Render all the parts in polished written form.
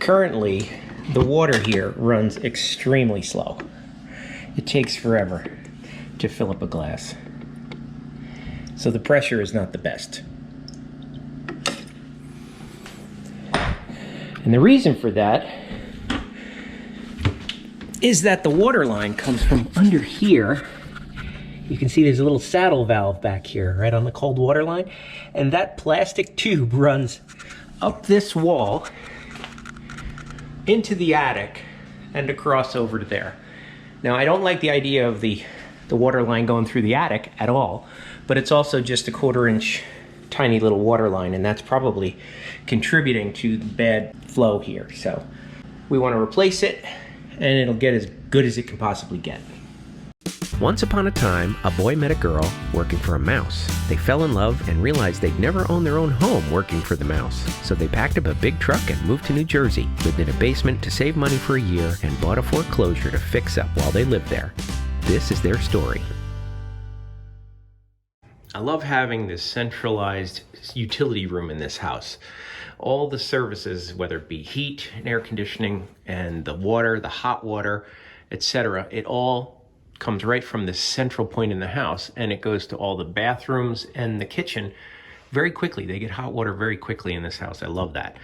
Currently, the water here runs extremely slow. It takes forever to fill up a glass. So the pressure is not the best. And the reason for that is that the water line comes from under here. You can see there's a little saddle valve back here, right on the cold water line. And that plastic tube runs up this wall into the attic and across over to there. Now, I don't like the idea of the water line going through the attic at all, but it's also just a 1/4 inch tiny little water line, and that's probably contributing to the bad flow here. So we want to replace it, and it'll get as good as it can possibly get. Once upon a time, a boy met a girl working for a mouse. They fell in love and realized they'd never own their own home working for the mouse. So they packed up a big truck and moved to New Jersey, lived in a basement to save money for a year, and bought a foreclosure to fix up while they lived there. This is their story. I love having this centralized utility room in this house. All the services, whether it be heat and air conditioning and the water, the hot water, etc., it all comes right from this central point in the house, and it goes to all the bathrooms and the kitchen very quickly. They get hot water very quickly in this house. I love that.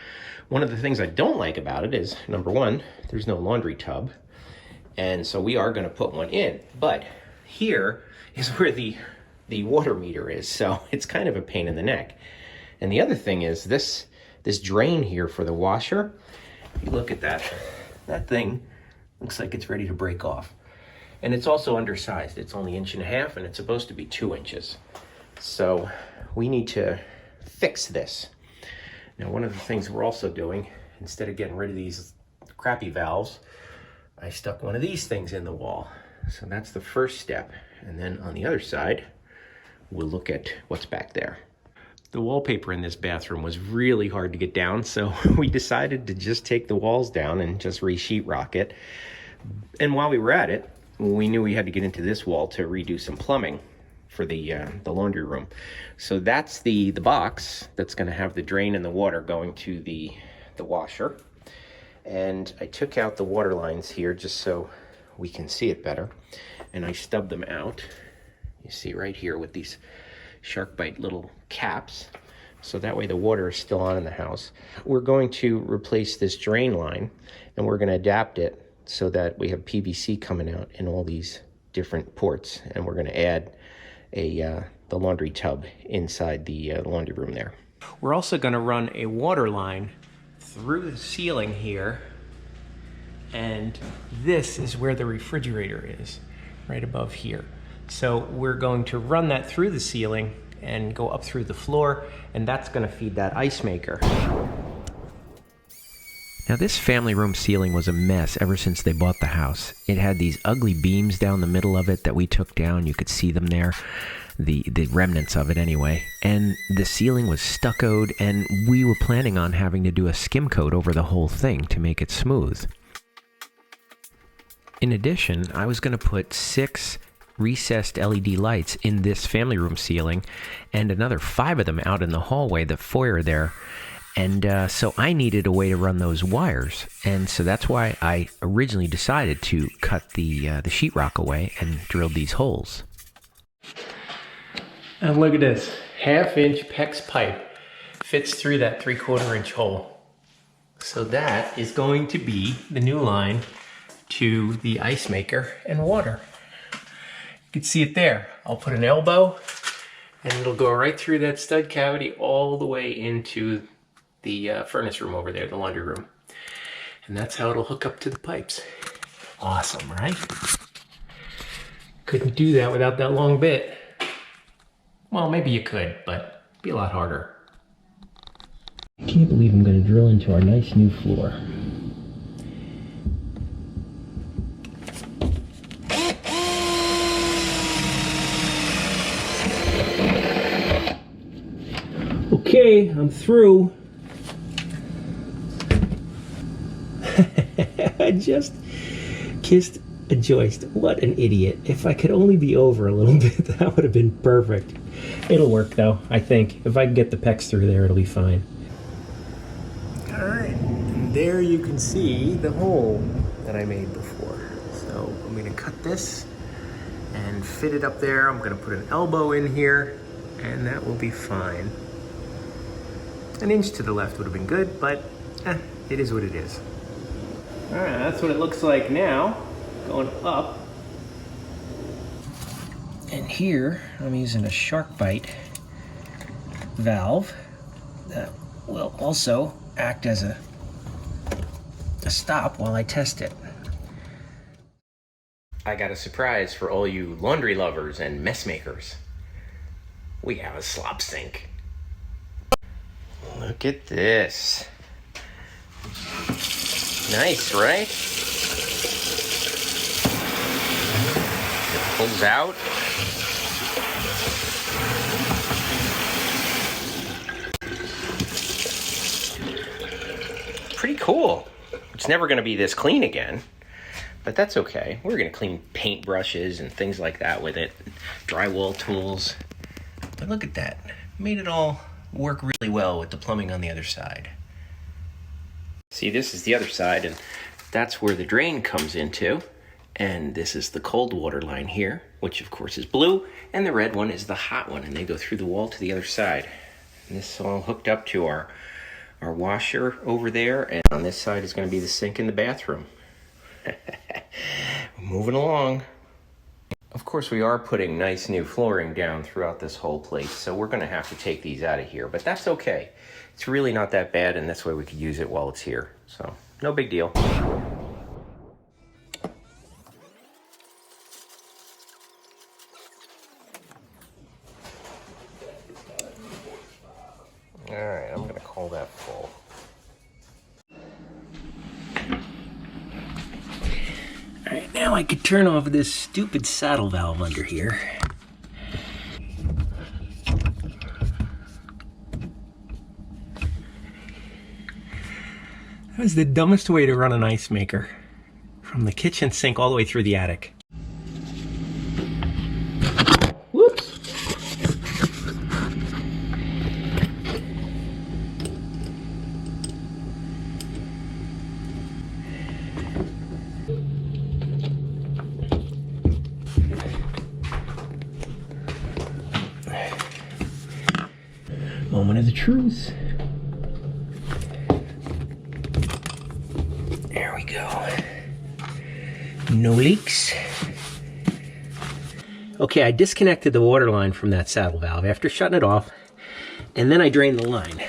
One of the things I don't like about it is, number one, there's no laundry tub, and so we are going to put one in. But here is where the water meter is, so it's kind of a pain in the neck. And the other thing is this drain here for the washer. If you look at that thing looks like it's ready to break off. And it's also undersized. It's only 1.5 inches, and it's supposed to be 2 inches. So we need to fix this. Now, one of the things we're also doing, instead of getting rid of these crappy valves, I stuck one of these things in the wall. So that's the first step. And then on the other side, we'll look at what's back there. The wallpaper in this bathroom was really hard to get down, so we decided to just take the walls down and just re-sheetrock it. And while we were at it, we knew we had to get into this wall to redo some plumbing for the laundry room. So that's the box that's going to have the drain and the water going to the washer. And I took out the water lines here just so we can see it better. And I stubbed them out. You see right here with these shark bite little caps. So that way the water is still on in the house. We're going to replace this drain line, and we're going to adapt it so that we have PVC coming out in all these different ports, and we're going to add the laundry tub inside the laundry room there. We're also going to run a water line through the ceiling here, and this is where the refrigerator is, right above here. So we're going to run that through the ceiling and go up through the floor, and that's going to feed that ice maker. Now, this family room ceiling was a mess ever since they bought the house. It had these ugly beams down the middle of it that we took down. You could see them there, the remnants of it anyway. And the ceiling was stuccoed, and we were planning on having to do a skim coat over the whole thing to make it smooth. In addition, I was going to put 6 recessed LED lights in this family room ceiling and another 5 of them out in the hallway, the foyer there. And so I needed a way to run those wires, and so that's why I originally decided to cut the sheetrock away and drill these holes. And look at this, 1/2 inch PEX pipe fits through that 3/4 inch hole. So that is going to be the new line to the ice maker and water. You can see it there. I'll put an elbow, and it'll go right through that stud cavity all the way into the furnace room over there, the laundry room. And that's how it'll hook up to the pipes. Awesome, right? Couldn't do that without that long bit. Well, maybe you could, but it'd be a lot harder. I can't believe I'm going to drill into our nice new floor. Okay, I'm through. I just kissed a joist. What an idiot. If I could only be over a little bit, that would have been perfect. It'll work though, I think. If I can get the PEX through there, it'll be fine. All right. And there you can see the hole that I made before. So I'm gonna cut this and fit it up there. I'm gonna put an elbow in here, and that will be fine. An inch to the left would have been good, but it is what it is. All right, that's what it looks like now, going up. And here, I'm using a shark bite valve that will also act as a stop while I test it. I got a surprise for all you laundry lovers and mess makers. We have a slop sink. Look at this. Nice, right? It pulls out. Pretty cool. It's never going to be this clean again, but that's okay. We're going to clean paint brushes and things like that with it, drywall tools. But look at that. Made it all work really well with the plumbing on the other side. See, this is the other side, and that's where the drain comes into. And this is the cold water line here, which of course is blue, and the red one is the hot one, and they go through the wall to the other side. And this is all hooked up to our washer over there, and on this side is going to be the sink in the bathroom. Moving along. Of course, we are putting nice new flooring down throughout this whole place, so we're going to have to take these out of here, but that's okay. It's really not that bad, and this way we could use it while it's here, so no big deal. All right, I'm going to call that full. All right, now I could turn off this stupid saddle valve under here. That was the dumbest way to run an ice maker. From the kitchen sink all the way through the attic. Whoops! Moment of the truth. There we go. No leaks. Okay, I disconnected the water line from that saddle valve after shutting it off, and then I drained the line.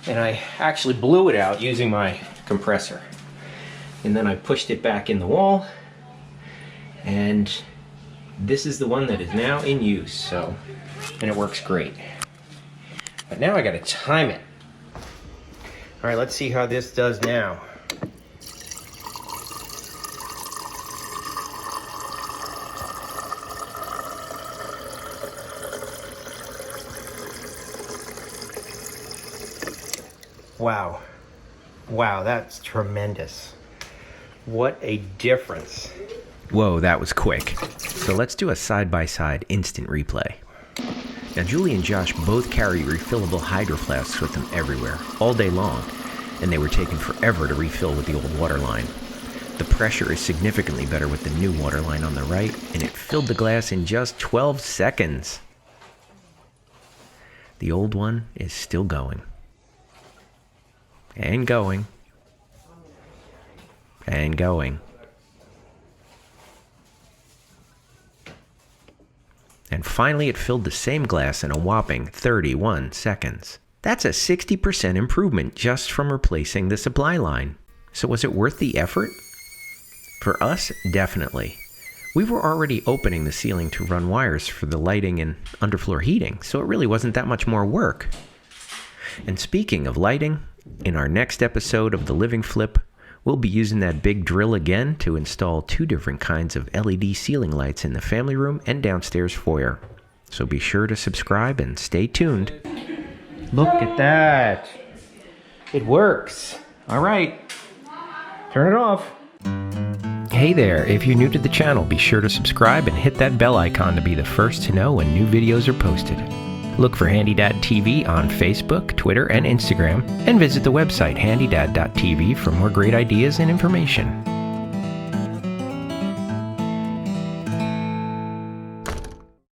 And I actually blew it out using my compressor. And then I pushed it back in the wall, and this is the one that is now in use, so, and it works great. But now I gotta time it. All right, let's see how this does now. Wow. Wow, that's tremendous. What a difference. Whoa, that was quick. So let's do a side-by-side instant replay. Now, Julie and Josh both carry refillable hydro flasks with them everywhere, all day long, and they were taking forever to refill with the old water line. The pressure is significantly better with the new water line on the right, and it filled the glass in just 12 seconds. The old one is still going. And going. And going. And finally it filled the same glass in a whopping 31 seconds. That's a 60% improvement just from replacing the supply line. So was it worth the effort? For us, definitely. We were already opening the ceiling to run wires for the lighting and underfloor heating, so it really wasn't that much more work. And speaking of lighting, in our next episode of The Living Flip, we'll be using that big drill again to install 2 different kinds of LED ceiling lights in the family room and downstairs foyer. So be sure to subscribe and stay tuned. Look at that. It works. All right. Turn it off. Hey there, if you're new to the channel, be sure to subscribe and hit that bell icon to be the first to know when new videos are posted. Look for HandyDadTV on Facebook, Twitter, and Instagram, and visit the website HandyDad.tv for more great ideas and information.